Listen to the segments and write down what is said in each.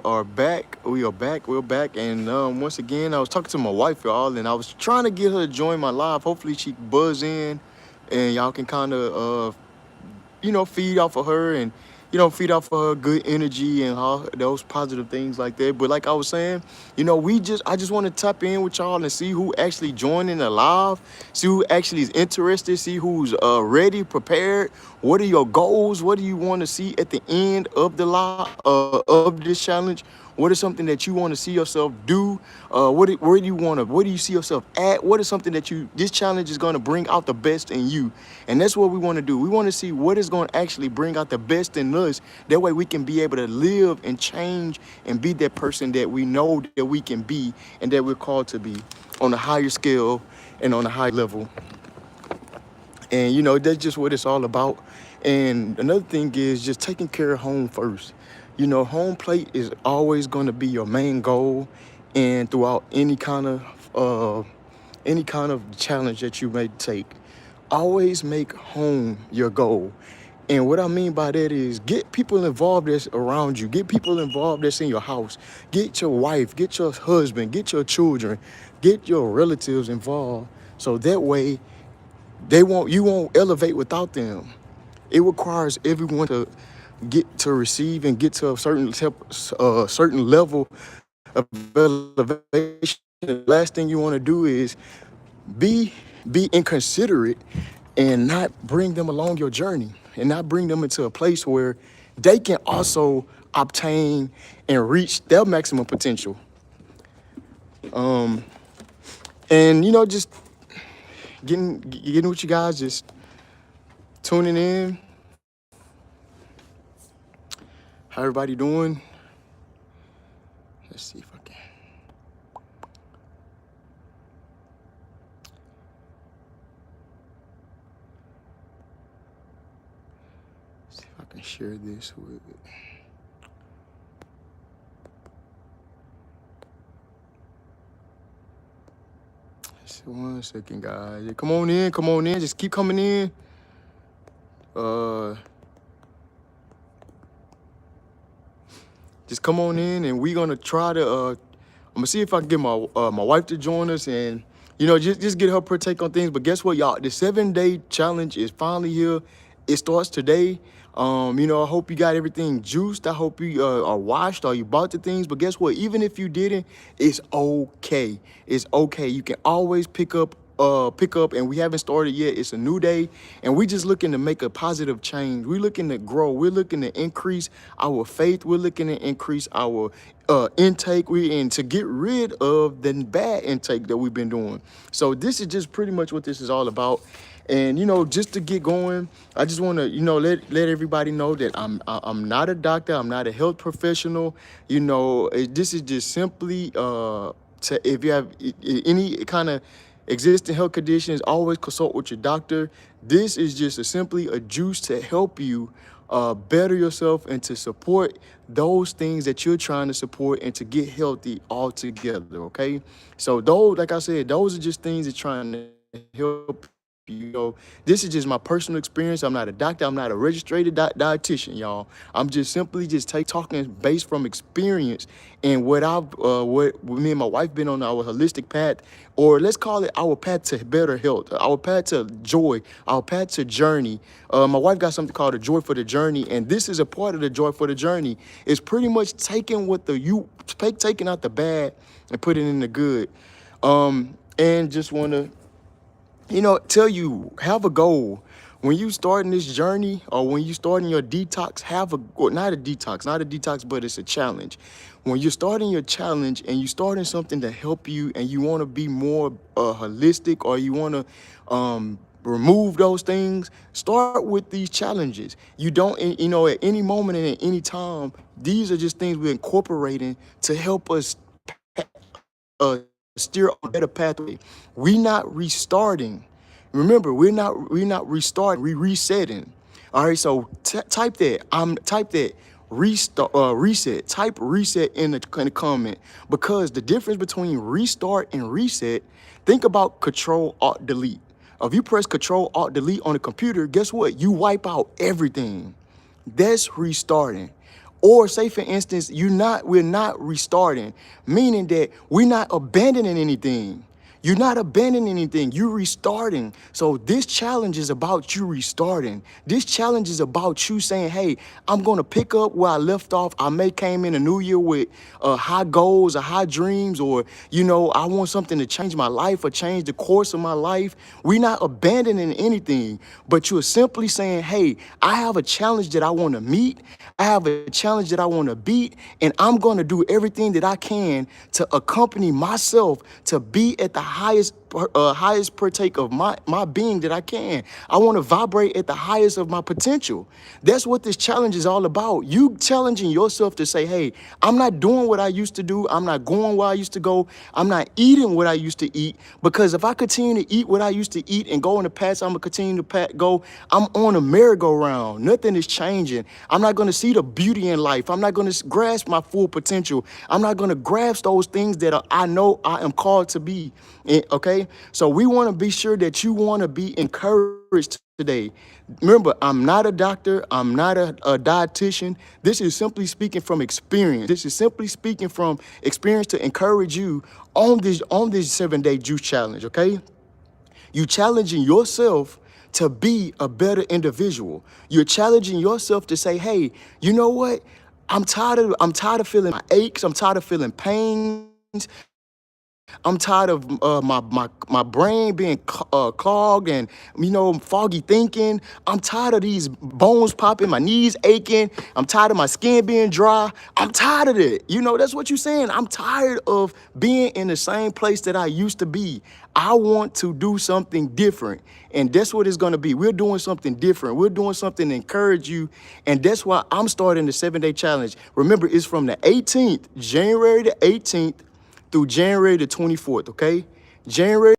are back. We are back. We're back. And once again, I was talking to my wife, y'all, and I was trying to get her to join my live. Hopefully, she buzz in, and y'all can kind of feed off of her and, feed off of her good energy and all those positive things like that. But like I was saying, I just want to tap in with y'all and see who actually joining the live, see who actually is interested, see who's ready, prepared. What are your goals? What do you want to see at the end of the live, of this challenge? What is something that you want to see yourself do? Where do you see yourself at? What is something that this challenge is going to bring out the best in you? And that's what we want to do. We want to see what is going to actually bring out the best in us. That way we can be able to live and change and be that person that we know that we can be and that we're called to be on a higher scale and on a high level. And that's just what it's all about. And another thing is just taking care of home first. Home plate is always going to be your main goal, and throughout any kind of challenge that you may take, always make home your goal. And what I mean by that is get people involved that's around you. Get people involved that's in your house. Get your wife, get your husband, get your children, get your relatives involved. So that way you won't elevate without them. It requires everyone to get to receive and get to a certain level of elevation. The last thing you want to do is be inconsiderate and not bring them along your journey and not bring them into a place where they can also obtain and reach their maximum potential. And just getting with you guys, just tuning in. How everybody doing? Let's see if I can. See if I can share this with. One second, guys. Come on in. Come on in. Just keep coming in. Just come on in, and we're gonna try to. I'm gonna see if I can get my wife to join us, and just get her take on things. But guess what, y'all? The 7-day challenge is finally here. It starts today. I hope you got everything juiced. I hope you are washed or you bought the things. But guess what? Even if you didn't, it's okay. It's okay. You can always pick up, and we haven't started yet. It's a new day, and we just looking to make a positive change. We're looking to grow. We're looking to increase our faith. We're looking to increase our intake. And to get rid of the bad intake that we've been doing. So this is just pretty much what this is all about. And just to get going, I just want to let everybody know that I'm not a doctor. I'm not a health professional. This is just simply if you have any kind of existing health conditions, always consult with your doctor. This is just simply a juice to help you better yourself and to support those things that you're trying to support and to get healthy altogether. Okay, so those, like I said, those are just things that trying to help. This is just my personal experience. I'm not a doctor. I'm not a registered dietitian, y'all. I'm just simply just talking based from experience and what me and my wife been on our holistic path, or let's call it our path to better health, our path to joy, our path to journey. My wife got something called a joy for the journey, and this is a part of the joy for the journey. It's pretty much taking taking out the bad and putting in the good. And just want to tell you, have a goal. When you starting this journey or when you starting your detox, not a detox, but it's a challenge. When you're starting your challenge and you starting something to help you and you want to be more holistic, or you want to remove those things, start with these challenges. You don't, at any moment and at any time, these are just things we're incorporating to help us steer on a better pathway. We not restarting. Remember, we're not restarting. We resetting. All right. So type that. Type that. Reset. Type reset in the comment, because the difference between restart and reset. Think about Control Alt Delete. If you press Control Alt Delete on the computer, guess what? You wipe out everything. That's restarting. Or say for instance, we're not restarting, meaning that we're not abandoning anything. You're not abandoning anything. You're restarting. So this challenge is about you restarting. This challenge is about you saying, hey, I'm going to pick up where I left off. I may came in a new year with high goals or high dreams, or, I want something to change my life or change the course of my life. We're not abandoning anything, but you're simply saying, hey, I have a challenge that I want to meet. I have a challenge that I want to beat, and I'm going to do everything that I can to accompany myself to be at the highest partake of my being that I can. I want to vibrate at the highest of my potential. That's what this challenge is all about. You challenging yourself to say, hey, I'm not doing what I used to do. I'm not going where I used to go. I'm not eating what I used to eat, because if I continue to eat what I used to eat and go in the past, I'm going to continue to go. I'm on a merry-go-round. Nothing is changing. I'm not going to see the beauty in life. I'm not going to grasp my full potential. I'm not going to grasp those things that I know I am called to be. Okay? So we want to be sure that you want to be encouraged today. Remember, I'm not a doctor. I'm not a dietitian. This is simply speaking from experience. This is simply speaking from experience to encourage you on this 7-day juice challenge, okay? You challenging yourself to be a better individual. You're challenging yourself to say, hey, you know what? I'm tired of feeling my aches. I'm tired of feeling pains. I'm tired of my brain being clogged and, foggy thinking. I'm tired of these bones popping, my knees aching. I'm tired of my skin being dry. I'm tired of it. That's what you're saying. I'm tired of being in the same place that I used to be. I want to do something different. And that's what it's going to be. We're doing something different. We're doing something to encourage you. And that's why I'm starting the 7-day challenge. Remember, it's from the 18th, January the 18th, through January the 24th, okay? January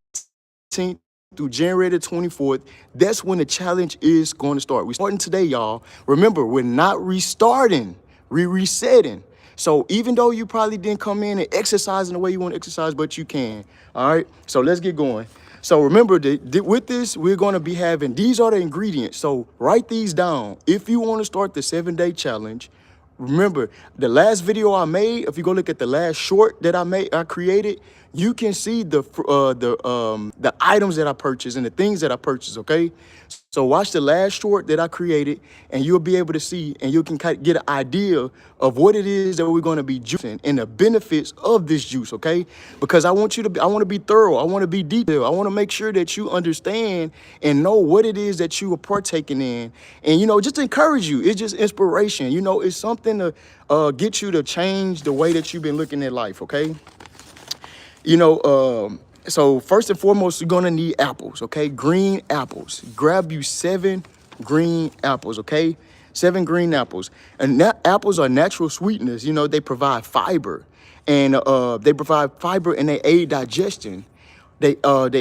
18th through January the 24th, that's when the challenge is going to start. We're starting today, y'all. Remember, we're not restarting, we're resetting. So even though you probably didn't come in and exercise in the way you want to exercise, but you can, all right? So let's get going. So remember, with this, we're going to be having, these are the ingredients. So write these down. If you want to start the 7-day challenge, remember, the last video I made, if you go look at the last short that I created, you can see the items that I purchased and the things that I purchased, okay? So watch the last short that I created, and you'll be able to see, and you can get an idea of what it is that we're going to be juicing and the benefits of this juice, okay? Because I want to be thorough. I want to be detailed. I want to make sure that you understand and know what it is that you are partaking in. And, just to encourage you. It's just inspiration. It's something to get you to change the way that you've been looking at life, okay? So first and foremost, you're gonna need apples, okay? Green apples. Grab you 7 green apples, okay? 7 green apples. And apples are natural sweeteners. They provide fiber, and they provide fiber and they aid digestion. They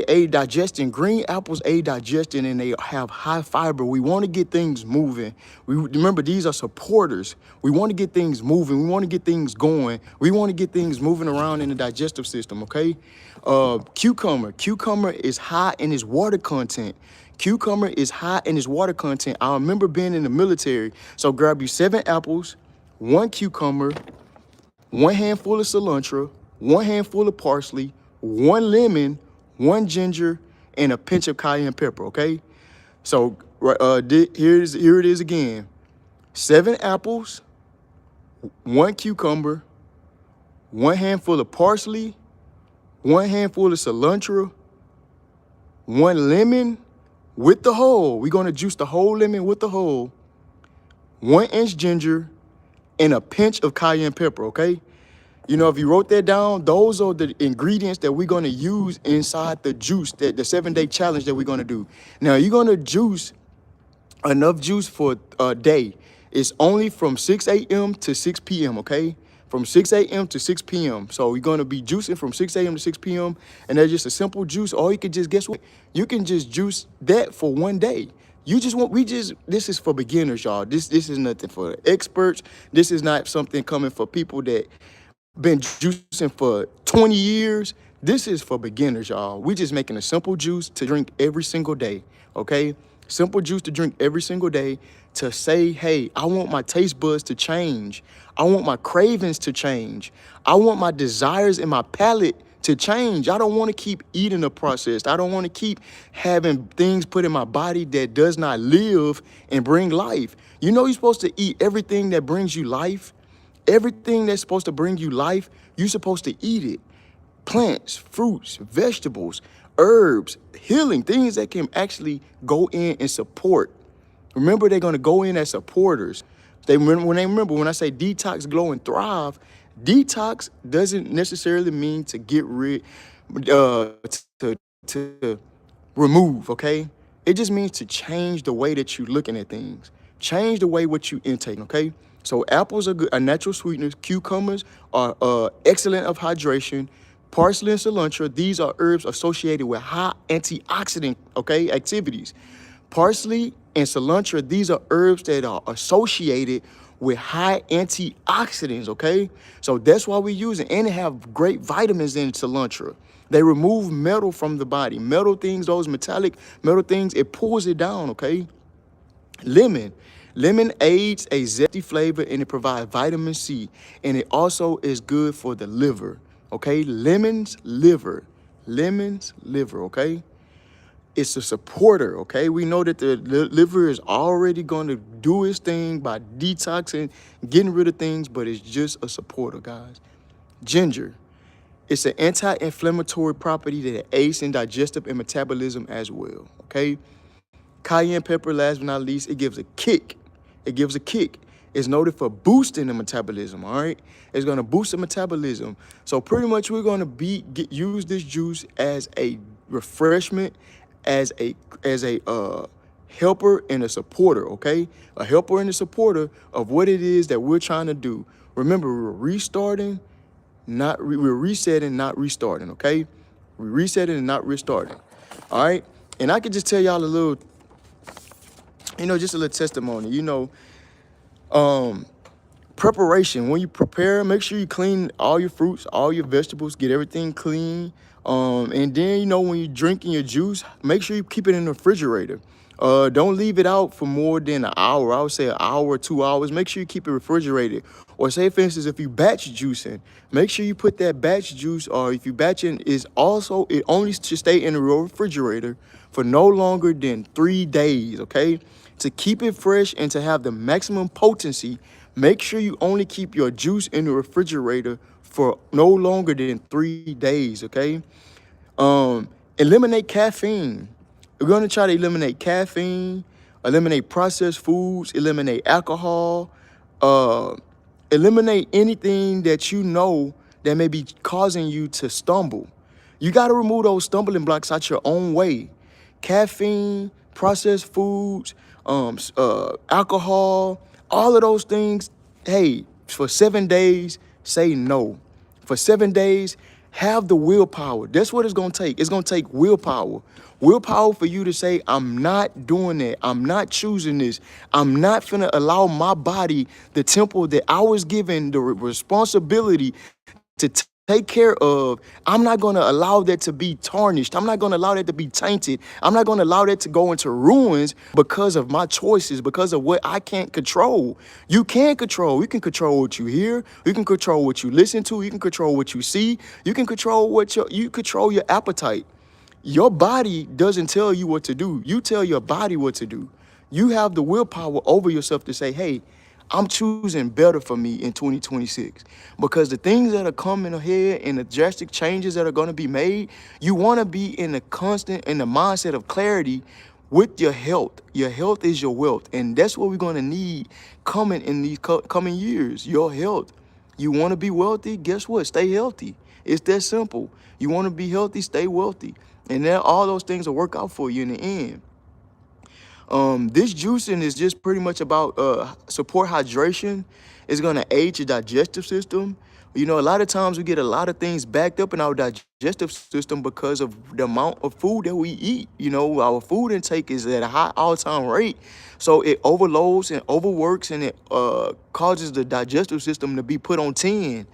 aid digestion. Green apples aid digestion, and they have high fiber. We want to get things moving. Remember, these are supporters. We want to get things moving. We want to get things going. We want to get things moving around in the digestive system, okay? Cucumber. Cucumber is high in its water content. Cucumber is high in its water content. I remember being in the military. So grab you 7 apples, 1 cucumber, 1 handful of cilantro, 1 handful of parsley, 1 lemon, 1 ginger, and a pinch of cayenne pepper, okay? So here it is again. 7 apples, 1 cucumber, 1 handful of parsley, 1 handful of cilantro, 1 lemon with the whole. We're going to juice the whole lemon with the whole, 1 inch ginger, and a pinch of cayenne pepper, okay? If you wrote that down, those are the ingredients that we're going to use inside the juice, the 7-day challenge that we're going to do. Now, you're going to juice enough juice for a day. It's only from 6 a.m. to 6 p.m., okay? From 6 a.m. to 6 p.m. So you're going to be juicing from 6 a.m. to 6 p.m. And that's just a simple juice. Or you can just, guess what? You can just juice that for 1 day. This is for beginners, y'all. This is nothing for experts. This is not something coming for people that been juicing for 20 years. This is for beginners, y'all. We just making a simple juice to drink every single day, okay? Simple juice to drink every single day to say, hey, I want my taste buds to change. I want my cravings to change. I want my desires in my palate to change. I don't want to keep eating the processed. I don't want to keep having things put in my body that does not live and bring life. You know, you're supposed to eat everything that brings you life. Everything that's supposed to bring you life, you're supposed to eat it. Plants, fruits, vegetables, herbs, healing, things that can actually go in and support. Remember, they're going to go in as supporters. When I say detox, glow, and thrive, detox doesn't necessarily mean to get rid, uh, to remove, okay? It just means to change the way that you're looking at things. Change the way what you intake, okay? So apples are good, are natural sweeteners. Cucumbers are excellent of hydration. Parsley and cilantro, these are herbs associated with high antioxidant, okay, activities. Parsley and cilantro, these are herbs that are associated with high antioxidants, okay? So that's why we use it. And they have great vitamins in cilantro. They remove metal from the body. Metal things, those metallic metal things, it pulls it down, okay? Lemon. Lemon aids a zesty flavor and it provides vitamin C. And it also is good for the liver, okay? Lemon's liver, okay? It's a supporter, okay? We know that the liver is already going to do its thing by detoxing, getting rid of things, but it's just a supporter, guys. Ginger. It's an anti-inflammatory property that aids in digestive and metabolism as well, okay? Cayenne pepper, last but not least, it gives a kick. It gives a kick. It's noted for boosting the metabolism, all right? It's going to boost the metabolism. So pretty much we're going to use this juice as a refreshment, as a helper and a supporter, okay? A helper and a supporter of what it is that we're trying to do. Remember, we're restarting, we're resetting, not restarting, okay? We're resetting and not restarting, all right? And I could just tell y'all a little, just a little testimony, preparation. When you prepare, make sure you clean all your fruits, all your vegetables, get everything clean. And then, when you're drinking your juice, make sure you keep it in the refrigerator. Don't leave it out for more than an hour. I would say an hour or 2 hours. Make sure you keep it refrigerated. Or say, for instance, if you batch juicing, make sure you put that batch juice, or if you batching, it only should stay in the refrigerator for no longer than 3 days, okay? To keep it fresh and to have the maximum potency, make sure you only keep your juice in the refrigerator for no longer than 3 days, okay? Eliminate caffeine. We're going to try to eliminate caffeine, eliminate processed foods, eliminate alcohol, eliminate anything that you know that may be causing you to stumble. You got to remove those stumbling blocks out your own way. Caffeine, processed foods, alcohol, all of those things. Hey, for 7 days, say no. For 7 days, have the willpower. That's what it's going to take. It's going to take willpower. Willpower for you to say, I'm not doing that. I'm not choosing this. I'm not finna allow my body, the temple that I was given the responsibility to take care of. I'm not going to allow that to be tarnished. I'm not going to allow that to be tainted. I'm not going to allow that to go into ruins because of my choices, because of what I can't control. You can control. You can control what you hear. You can control what you listen to. You can control what you see. You can control you control your appetite. Your body doesn't tell you what to do. You tell your body what to do. You have the willpower over yourself to say, hey, I'm choosing better for me in 2026, because the things that are coming ahead and the drastic changes that are going to be made, you want to be in the mindset of clarity with your health. Your health is your wealth. And that's what we're going to need coming in these coming years, your health. You want to be wealthy? Guess what? Stay healthy. It's that simple. You want to be healthy? Stay wealthy. And then all those things will work out for you in the end. This juicing is just pretty much about support hydration. It's going to aid your digestive system. A lot of times we get a lot of things backed up in our digestive system because of the amount of food that we eat. Our food intake is at a high all-time rate. So it overloads and overworks, and it causes the digestive system to be put on 10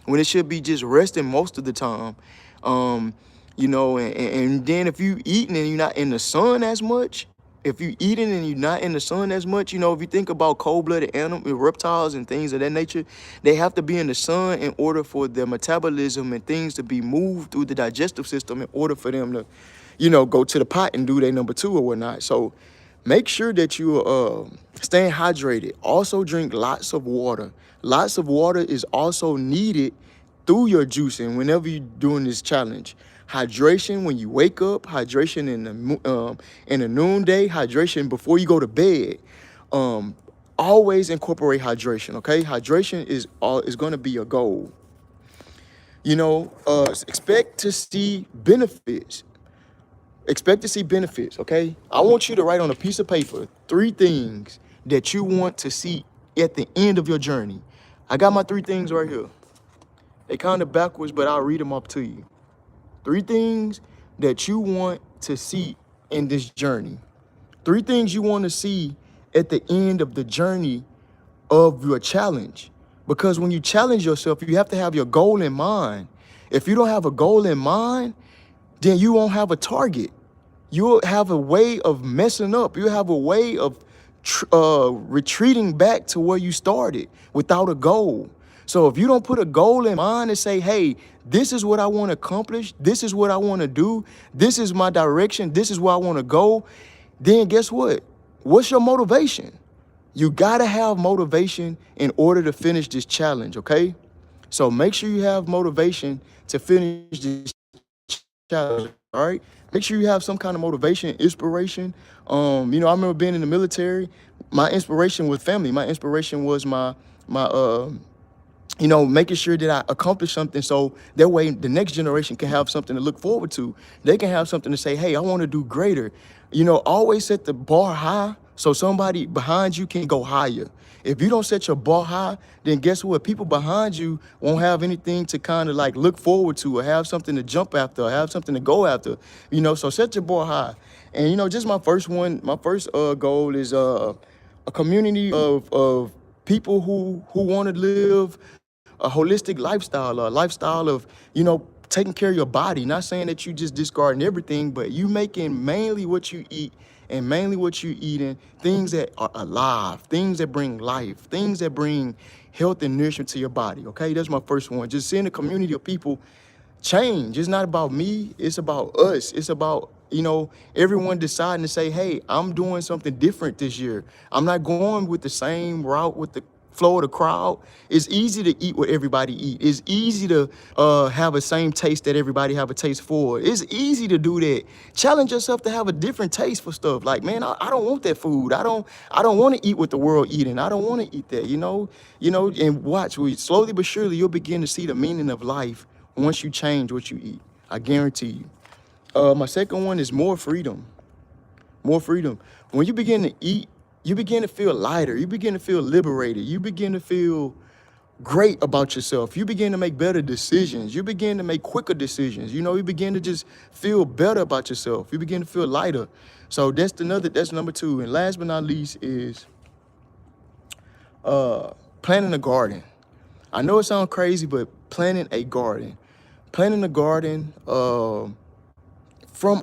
when it should be just resting most of the time. And then if you eating and you're not in the sun as much, if you eating and you're not in the sun as much, you know, if you think about cold-blooded animal reptiles and things of that nature, they have to be in the sun in order for their metabolism and things to be moved through the digestive system in order for them to, you know, go to the pot and do their number two or whatnot. So make sure that you are staying hydrated. Also drink lots of water. Lots of water is also needed through your juicing whenever you're doing this challenge. Hydration when you wake up, hydration in the noonday, hydration before you go to bed. Always incorporate hydration, okay? Hydration is going to be your goal. You know, expect to see benefits. Expect to see benefits, okay? I want you to write on a piece of paper 3 things that you want to see at the end of your journey. I got my 3 things right here. They kind of backwards, but I'll read them up to you. 3 things that you want to see in this journey. 3 things you want to see at the end of the journey of your challenge. Because when you challenge yourself, you have to have your goal in mind. If you don't have a goal in mind, then you won't have a target. You'll have a way of messing up. You have a way of retreating back to where you started without a goal. So if you don't put a goal in mind and say, hey, this is what I want to accomplish, this is what I want to do, this is my direction, this is where I want to go, then guess what? What's your motivation? You got to have motivation in order to finish this challenge, okay? So make sure you have motivation to finish this challenge, all right? Make sure you have some kind of motivation, inspiration. You know, I remember being in the military. My inspiration was family. My inspiration was my you know, making sure that I accomplish something so that way the next generation can have something to look forward to. They can have something to say, hey, I want to do greater. You know, always set the bar high so somebody behind you can go higher. If you don't set your bar high, then guess what? People behind you won't have anything to kind of like look forward to or have something to jump after or have something to go after. You know, so set your bar high. And, you know, just my first goal is a community of people who want to live a holistic lifestyle, a lifestyle of, you know, taking care of your body. Not saying that you just discarding everything, but you making mainly what you eat and mainly what you eating things that are alive, things that bring life, things that bring health and nourishment to your body. Okay, that's my first one. Just seeing a community of people change. It's not about me, it's about us. It's about, you know, everyone deciding to say, hey, I'm doing something different this year. I'm not going with the same route with the flow of the crowd. It's easy to eat what everybody eat. It's easy to have the same taste that everybody have a taste for. It's easy to do that. Challenge yourself to have a different taste for stuff. Like, man, I don't want that food. I don't want to eat what the world eating. I don't want to eat that, you know, and watch, slowly but surely you'll begin to see the meaning of life once you change what you eat. I guarantee you. My second one is more freedom. More freedom. When you begin to eat, you begin to feel lighter. You begin to feel liberated. You begin to feel great about yourself. You begin to make better decisions. You begin to make quicker decisions. You know, you begin to just feel better about yourself. You begin to feel lighter. So that's number 2. And last but not least is planting a garden. I know it sounds crazy, but planting a garden. Planting a garden from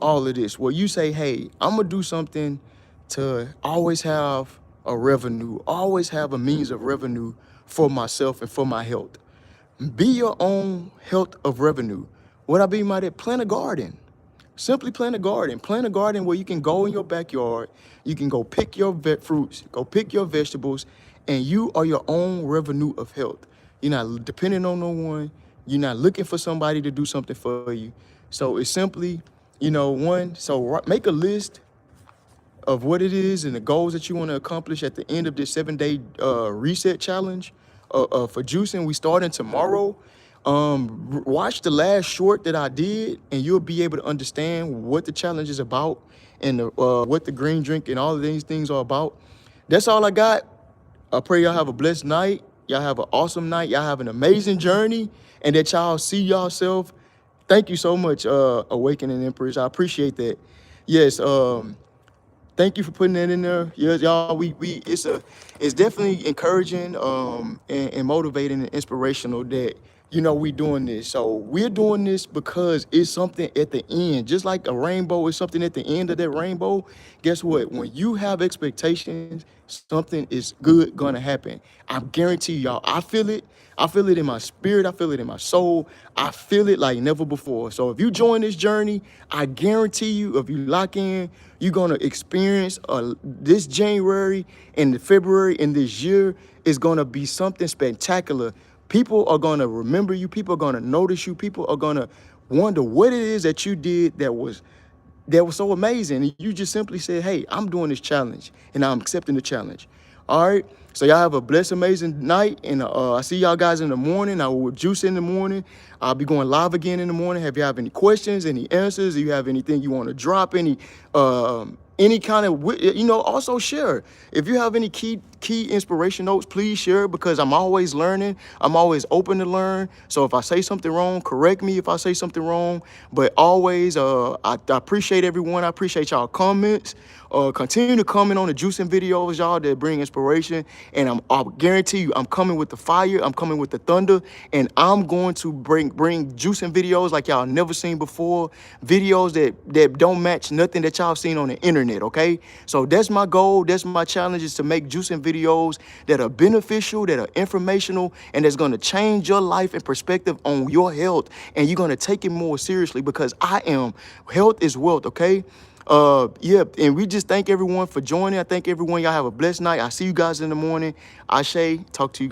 all of this, where you say, hey, I'm going to do something to always have a revenue, always have a means of revenue for myself and for my health. Be your own health of revenue. What I mean by that, plant a garden. Simply plant a garden. Plant a garden where you can go in your backyard, you can go pick your fruits, go pick your vegetables, and you are your own revenue of health. You're not depending on no one. You're not looking for somebody to do something for you. So it's simply, you know, make a list of what it is and the goals that you want to accomplish at the end of this 7-day reset challenge for juicing. We starting tomorrow. Watch the last short that I did, and you'll be able to understand what the challenge is about and what the green drink and all of these things are about. That's all I got. I pray y'all have a blessed night. Y'all have an awesome night. Y'all have an amazing journey, and that y'all see yourself. Thank you so much, Awakening Empress. I appreciate that. Yes. Thank you for putting that in there. Yeah, y'all, it's definitely encouraging and motivating and inspirational that you know, we doing this. So we're doing this because it's something at the end. Just like a rainbow is something at the end of that rainbow. Guess what? When you have expectations, something is good gonna happen. I guarantee y'all, I feel it. I feel it in my spirit. I feel it in my soul. I feel it like never before. So if you join this journey, I guarantee you, if you lock in, you're gonna experience this January and the February and this year is gonna be something spectacular. People are gonna remember you. People are gonna notice you. People are gonna wonder what it is that you did that was so amazing. And you just simply said, hey, I'm doing this challenge and I'm accepting the challenge. All right. So y'all have a blessed, amazing night. And I see y'all guys in the morning. I will juice in the morning. I'll be going live again in the morning. If you have any questions, any answers, if you have anything you want to drop, any kind of, also share. If you have any key inspiration notes, please share, because I'm always learning. I'm always open to learn. So if I say something wrong, correct me if I say something wrong. But always, I appreciate everyone. I appreciate y'all comments. Continue to comment on the juicing videos, y'all, that bring inspiration. And I guarantee you, I'm coming with the fire. I'm coming with the thunder. And I'm going to bring juicing videos like y'all never seen before. Videos that don't match nothing that y'all seen on the internet, okay? So that's my goal. That's my challenge, is to make juicing videos that are beneficial, that are informational, and that's going to change your life and perspective on your health. And you're going to take it more seriously, because health is wealth, okay? Yeah, and we just thank everyone for joining. I thank everyone. Y'all have a blessed night. I see you guys in the morning. Ashe, talk to you guys.